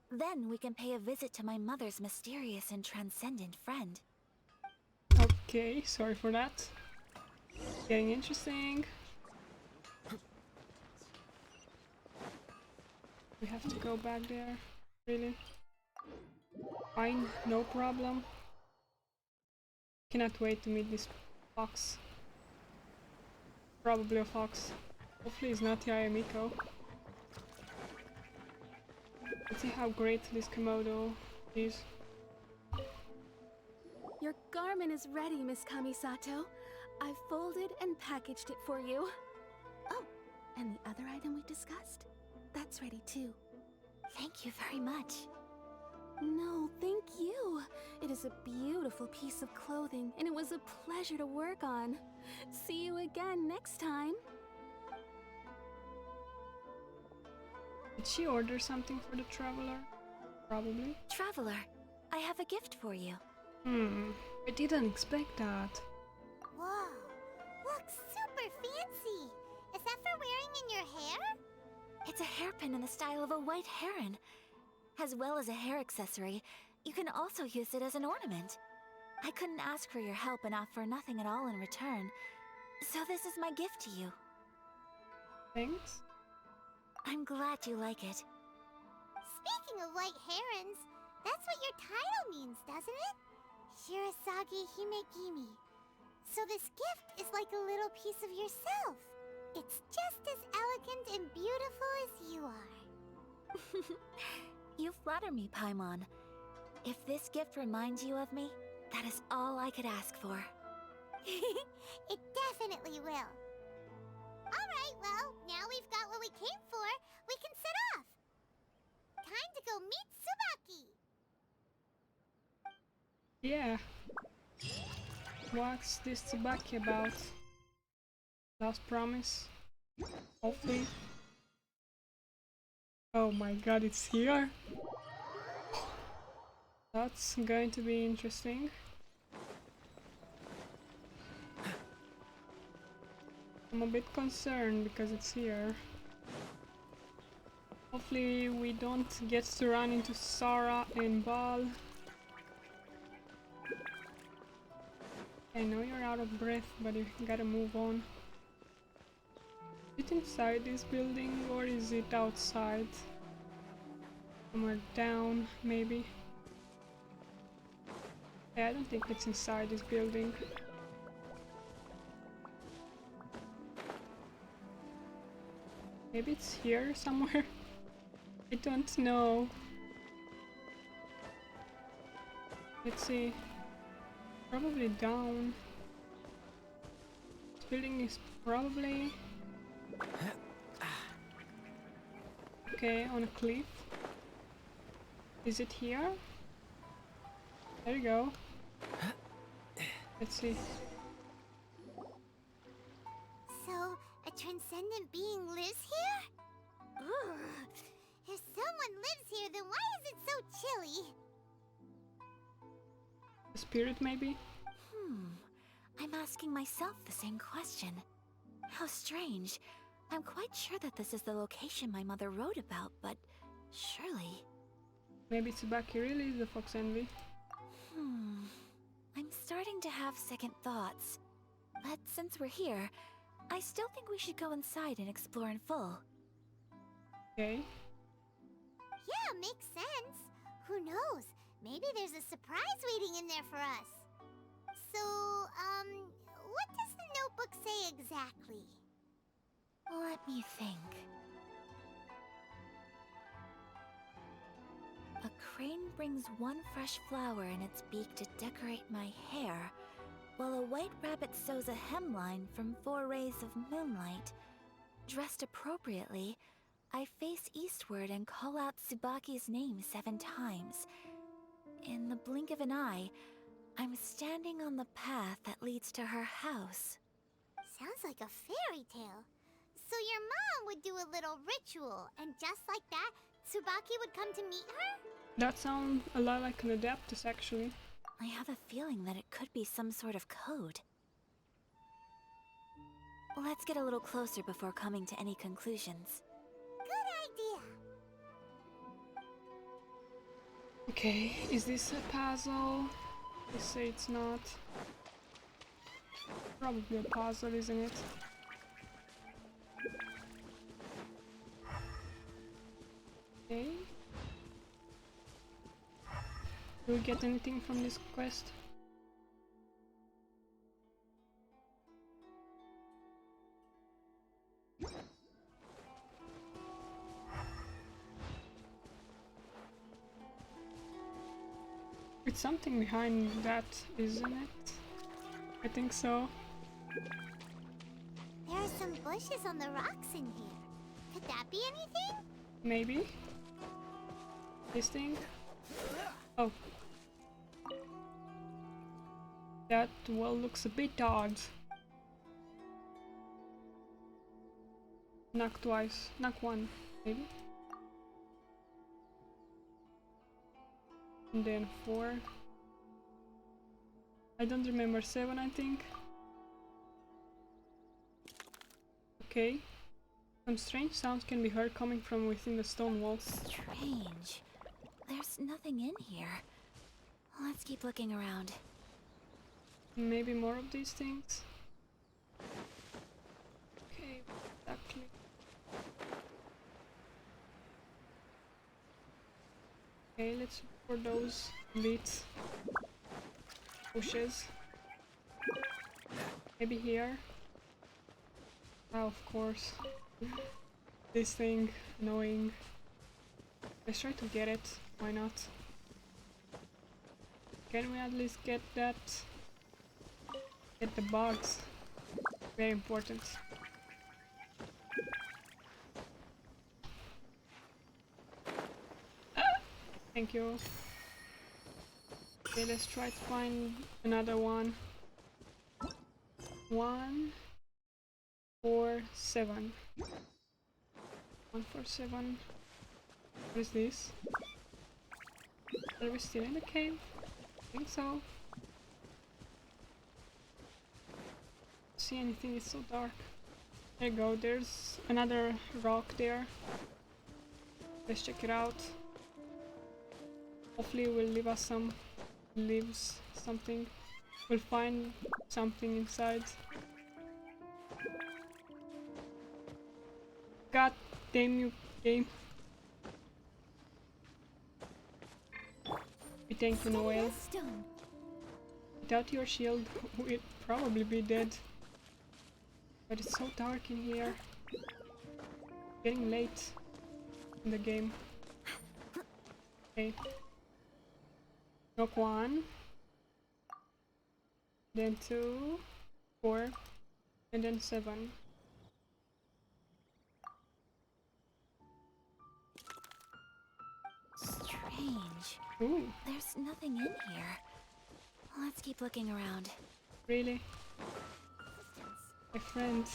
Then we can pay a visit to my mother's mysterious and transcendent friend. Okay, sorry for that. Getting interesting. We have to go back there. Really? Fine, no problem. Cannot wait to meet this fox. Probably a fox. Hopefully it's not Yae Miko. Let's see how great this Komodo is. Your garment is ready, Miss Kamisato. I've folded and packaged it for you. Oh, and the other item we discussed? That's ready too. Thank you very much. No, thank you. It is a beautiful piece of clothing, and it was a pleasure to work on. See you again next time. Did she order something for the traveler? Probably. Traveler, I have a gift for you. I didn't expect that. Whoa, looks super fancy. Is that for wearing in your hair? It's a hairpin in the style of a white heron. As well as a hair accessory, you can also use it as an ornament. I couldn't ask for your help and offer nothing at all in return, so this is my gift to you. Thanks. I'm glad you like it. Speaking of white herons, that's what your title means, doesn't it? Shirasagi Himegimi. So this gift is like a little piece of yourself. It's just as elegant and beautiful as you are. You flatter me, Paimon. If this gift reminds you of me, that is all I could ask for. It definitely will. Alright, well, now we've got what we came for. We can set off. Time to go meet Tsubaki. Yeah. What's this Tsubaki about? Last promise? Hopefully. Oh my god, it's here? That's going to be interesting. I'm a bit concerned because it's here. Hopefully we don't get to run into Sarah and Bal. I know you're out of breath, but you gotta move on. Is it inside this building or is it outside? Somewhere down, maybe? Yeah, I don't think it's inside this building. Maybe it's here somewhere. I don't know. Let's see. Probably down. This building is probably... Okay, on a cliff. Is it here? There you go. Let's see. So, a transcendent being lives here? Ugh. If someone lives here, then why is it so chilly? A spirit, maybe? I'm asking myself the same question. How strange. I'm quite sure that this is the location my mother wrote about, but surely... Maybe Tsubaki really is the Fox Envy. I'm starting to have second thoughts. But since we're here, I still think we should go inside and explore in full. Okay. Yeah, makes sense. Who knows? Maybe there's a surprise waiting in there for us. So, what does the notebook say exactly? Let me think. A crane brings one fresh flower in its beak to decorate my hair, while a white rabbit sews a hemline from 4 rays of moonlight. Dressed appropriately, I face eastward and call out Tsubaki's name 7 times. In the blink of an eye, I'm standing on the path that leads to her house. Sounds like a fairy tale. So your mom would do a little ritual, and just like that, Tsubaki would come to meet her? That sounds a lot like an Adeptus, actually. I have a feeling that it could be some sort of code. Let's get a little closer before coming to any conclusions. Good idea. Okay, is this a puzzle? They say it's not. Probably a puzzle, isn't it? Okay. Do we get anything from this quest? It's something behind that, isn't it? I think so. There are some bushes on the rocks in here. Could that be anything? Maybe? This thing? Oh. That well looks a bit odd. Knock twice. Knock one, maybe? And then 4. I don't remember 7, I think. Okay. Some strange sounds can be heard coming from within the stone walls. Strange. There's nothing in here. Let's keep looking around. Maybe more of these things? Okay, exactly. Okay, let's look for those leads. Bushes. Maybe here. Oh, of course. This thing, annoying. Let's try to get it. Why not? Can we at least get that? Get the bugs. Very important. Thank you. Okay, let's try to find another one. 1, 4, 7. 1, 4, 7. What is this? Are we still in the cave? I think so. See anything, it's so dark. There you go, there's another rock there. Let's check it out. Hopefully it will leave us some leaves, something. We'll find something inside. God damn you, game. We thank you, Noel. Stone. Without your shield, we'd probably be dead. But it's so dark in here. getting late in the game. Okay. Knock 1. Then 2, 4, and then 7. Strange. Ooh, There's nothing in here. Let's keep looking around. really? My friend.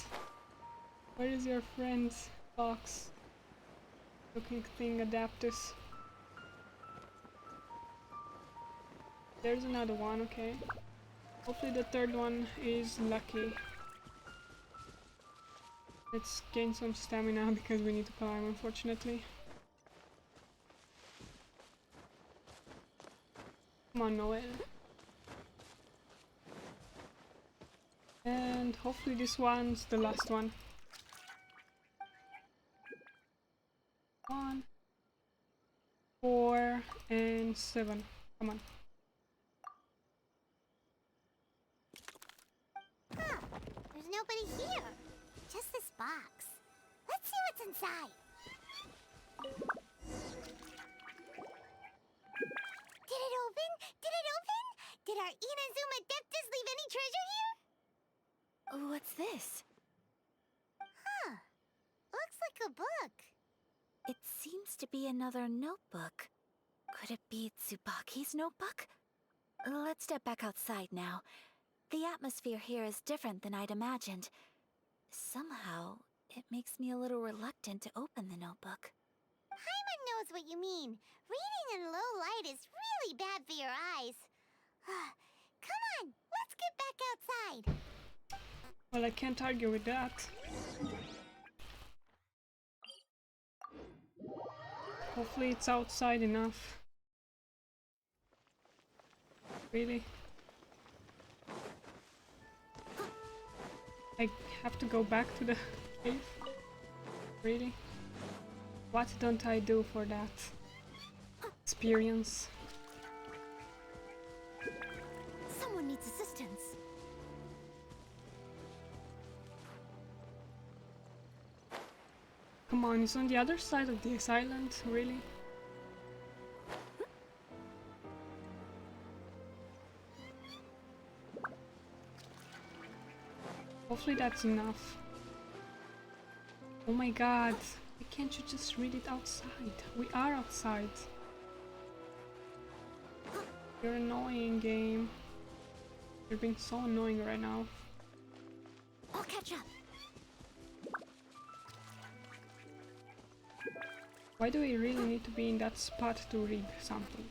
Where is your friend's box? Looking thing, Adaptus. There's another one, okay. Hopefully the third one is lucky. Let's gain some stamina because we need to climb, unfortunately. Come on, Noel. And hopefully this one's the last one. 1, 4, and 7. Come on. Huh. There's nobody here. Just this box. Let's see what's inside. Did it open? Did it open? Did our Inazuma Adeptus leave any treasure here? What's this? Huh. Looks like a book. It seems to be another notebook. Could it be Tsubaki's notebook? Let's step back outside now. The atmosphere here is different than I'd imagined. Somehow, it makes me a little reluctant to open the notebook. Paimon knows what you mean. Reading in low light is really bad for your eyes. Come on, let's get back outside. Well, I can't argue with that. Hopefully it's outside enough. Really? I have to go back to the cave? Really? What don't I do for that experience? Someone needs assistance. Come on, it's on the other side of this island, really? Hopefully that's enough. Oh my god, why can't you just read it outside? We are outside. You're annoying, game. You're being so annoying right now. I'll catch up. Why do we really need to be in that spot to read something?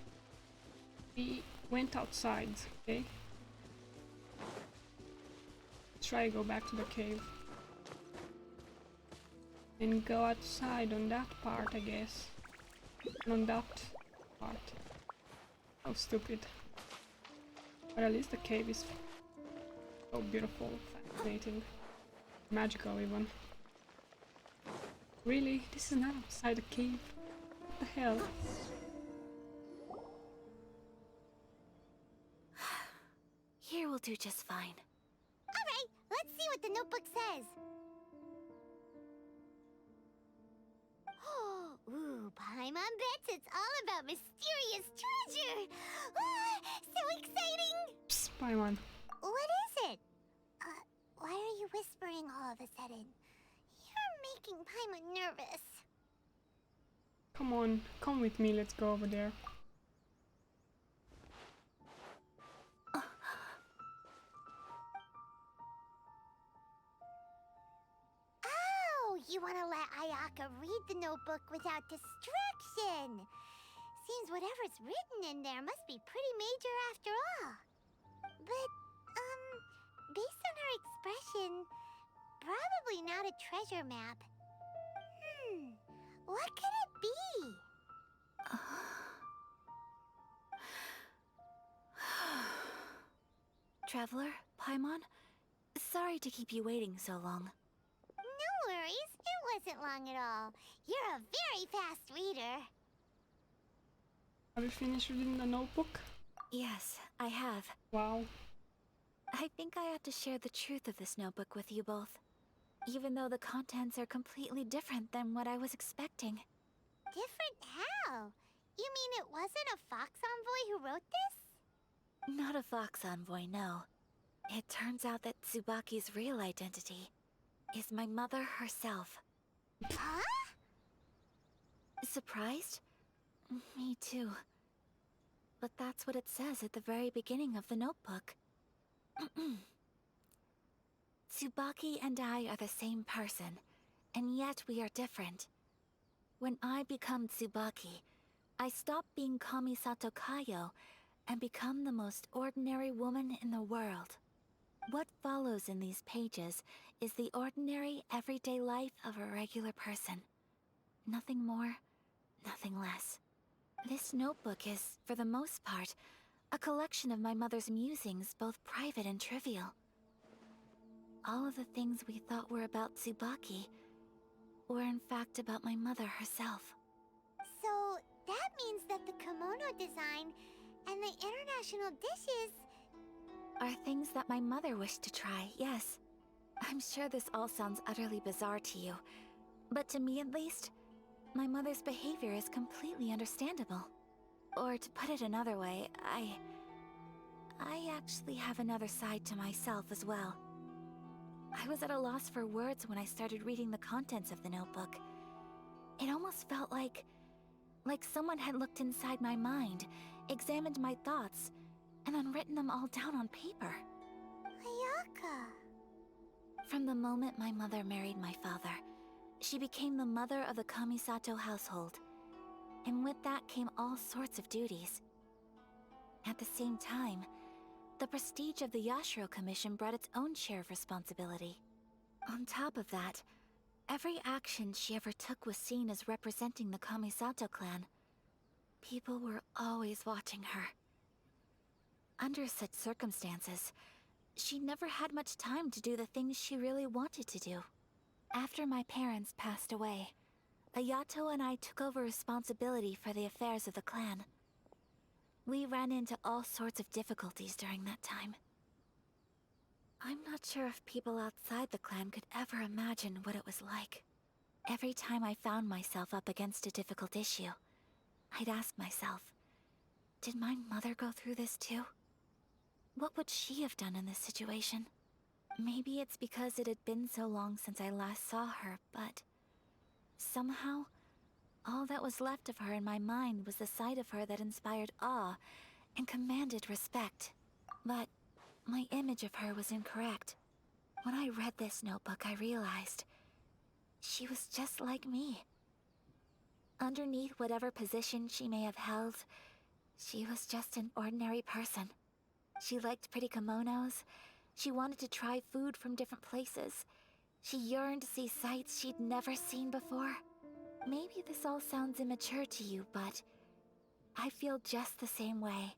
We went outside, okay? Let's try to go back to the cave. And go outside on that part, I guess. And on that part. How stupid. But at least the cave is so beautiful, fascinating, magical even. Really? This is not outside the cave? What the hell? Here will do just fine. Alright, let's see what the notebook says. Ooh, Paimon bets it's all about mysterious treasure! So exciting! Psst, Paimon. What is it? Why are you whispering all of a sudden? You're making Paimon nervous. Come on, come with me, let's go over there. Oh, you want to let Ayaka read the notebook without distraction. Seems whatever's written in there must be pretty major after all. But, based on her expression, probably not a treasure map. What could it be? Traveler, Paimon, sorry to keep you waiting so long. No worries, it wasn't long at all. You're a very fast reader. Have you finished reading the notebook? Yes, I have. Wow. I think I ought to share the truth of this notebook with you both. even though the contents are completely different than what I was expecting. Different how? You mean it wasn't a Fox Envoy who wrote this? Not a Fox Envoy, no. It turns out that Tsubaki's real identity is my mother herself. Huh? Surprised? Me too. But that's what it says at the very beginning of the notebook. Tsubaki and I are the same person, and yet we are different. When I become Tsubaki, I stop being Kamisato Kayo and become the most ordinary woman in the world. What follows in these pages is the ordinary, everyday life of a regular person. Nothing more, nothing less. This notebook is, for the most part, a collection of my mother's musings, both private and trivial. All of the things we thought were about Tsubaki were in fact about my mother herself. So, that means that the kimono design and the international dishes... Are things that my mother wished to try, yes. I'm sure this all sounds utterly bizarre to you, but to me at least, my mother's behavior is completely understandable. Or to put it another way, I actually have another side to myself as well. I was at a loss for words when I started reading the contents of the notebook. It almost felt like someone had looked inside my mind, examined my thoughts, and then written them all down on paper. Ayaka... From the moment my mother married my father, she became the mother of the Kamisato household. And with that came all sorts of duties. At the same time, the prestige of the Yashiro Commission brought its own share of responsibility. On top of that, every action she ever took was seen as representing the Kamisato clan. People were always watching her. Under such circumstances, she never had much time to do the things she really wanted to do. After my parents passed away, Ayato and I took over responsibility for the affairs of the clan. We ran into all sorts of difficulties during that time. I'm not sure if people outside the clan could ever imagine what it was like. Every time I found myself up against a difficult issue, I'd ask myself, did my mother go through this too? What would she have done in this situation? Maybe it's because it had been so long since I last saw her, but somehow, all that was left of her in my mind was the side of her that inspired awe and commanded respect. But my image of her was incorrect. When I read this notebook, I realized she was just like me. Underneath whatever position she may have held, she was just an ordinary person. She liked pretty kimonos. She wanted to try food from different places. She yearned to see sights she'd never seen before. Maybe this all sounds immature to you, but I feel just the same way.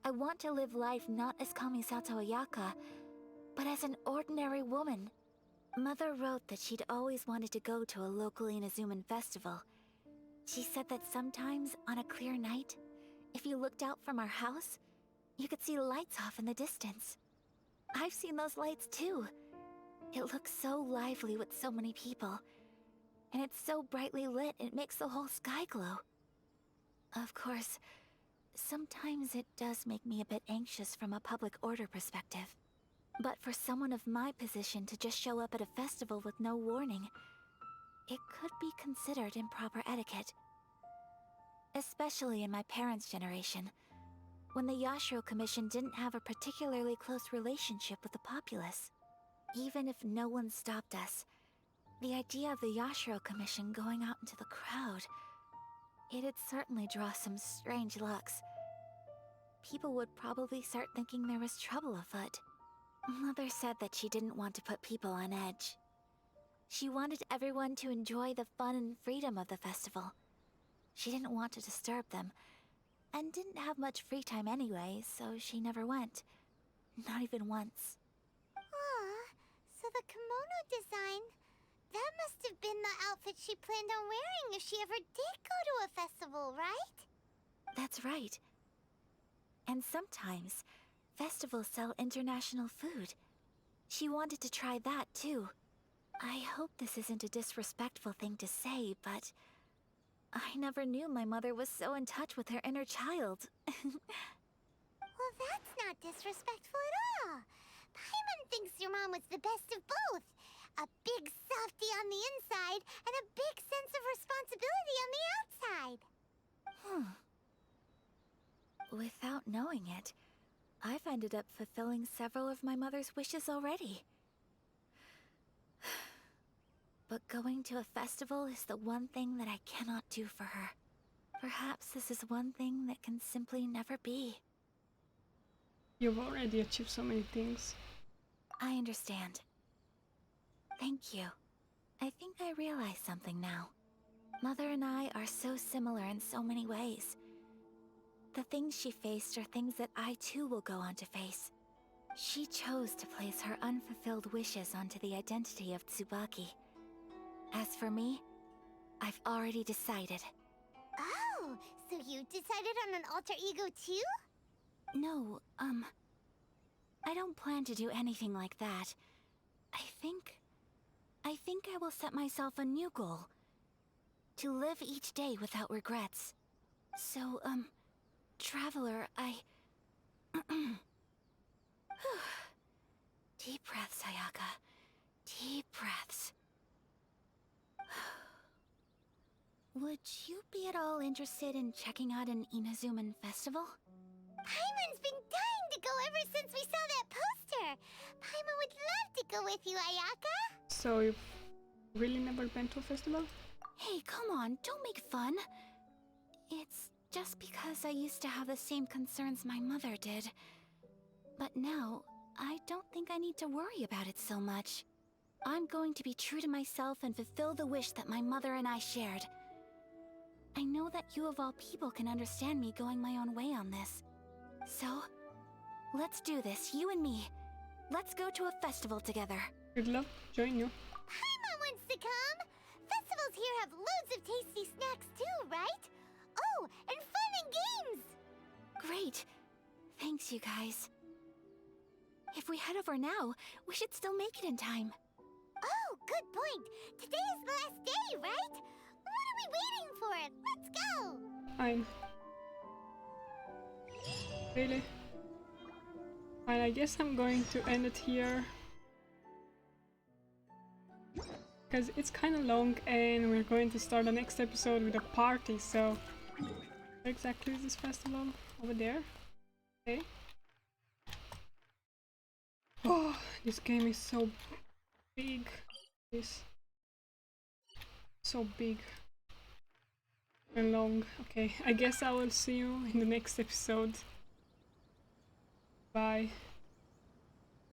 I want to live life not as Kamisato Ayaka, but as an ordinary woman. Mother wrote that she'd always wanted to go to a local Inazuman festival. She said that sometimes, on a clear night, if you looked out from our house, you could see lights off in the distance. I've seen those lights too. It looks so lively with so many people. And it's so brightly lit, it makes the whole sky glow. Of course, sometimes it does make me a bit anxious from a public order perspective. But for someone of my position to just show up at a festival with no warning, it could be considered improper etiquette. Especially in my parents' generation, when the Yashiro Commission didn't have a particularly close relationship with the populace. Even if no one stopped us, the idea of the Yashiro Commission going out into the crowd, it'd certainly draw some strange looks. People would probably start thinking there was trouble afoot. Mother said that she didn't want to put people on edge. She wanted everyone to enjoy the fun and freedom of the festival. She didn't want to disturb them, and didn't have much free time anyway, so she never went. Not even once. Aw, so the kimono design... That must have been the outfit she planned on wearing if she ever did go to a festival, right? That's right. And sometimes, festivals sell international food. She wanted to try that too. I hope this isn't a disrespectful thing to say, but I never knew my mother was so in touch with her inner child. Well, that's not disrespectful at all. Paimon thinks your mom was the best of both. A big softie on the inside and a big sense of responsibility on the outside. Without knowing it, I've ended up fulfilling several of my mother's wishes already. But going to a festival is the one thing that I cannot do for her. Perhaps this is one thing that can simply never be. You've already achieved so many things. I understand. Thank you. I think I realize something now. Mother and I are so similar in so many ways. The things she faced are things that I too will go on to face. She chose to place her unfulfilled wishes onto the identity of Tsubaki. As for me, I've already decided. Oh, so you decided on an alter ego too? No, I don't plan to do anything like that. I think I will set myself a new goal. To live each day without regrets. So, Traveler, Deep breaths, Ayaka. Deep breaths. Would you be at all interested in checking out an Inazuman festival? Paimon's been dying to go ever since we saw that poster. Paimon would love to go with you, Ayaka. So you've really never been to a festival? Hey, come on, don't make fun. It's just because I used to have the same concerns my mother did. But now, I don't think I need to worry about it so much. I'm going to be true to myself and fulfill the wish that my mother and I shared. I know that you of all people can understand me going my own way on this. So, let's do this, you and me. Let's go to a festival together. I'd love to join you. Paimon wants to come. Festivals here have loads of tasty snacks too, right? Oh, and fun and games. Great. Thanks, you guys. If we head over now, we should still make it in time. Oh, good point. Today is the last day, right? What are we waiting for? Let's go. Fine. Really? Fine, I guess I'm going to end it here. Because it's kind of long and we're going to start the next episode with a party, so... Where exactly is this festival? Over there? Okay. Oh, this game is so big. This so big and long. Okay, I guess I will see you in the next episode. Bye.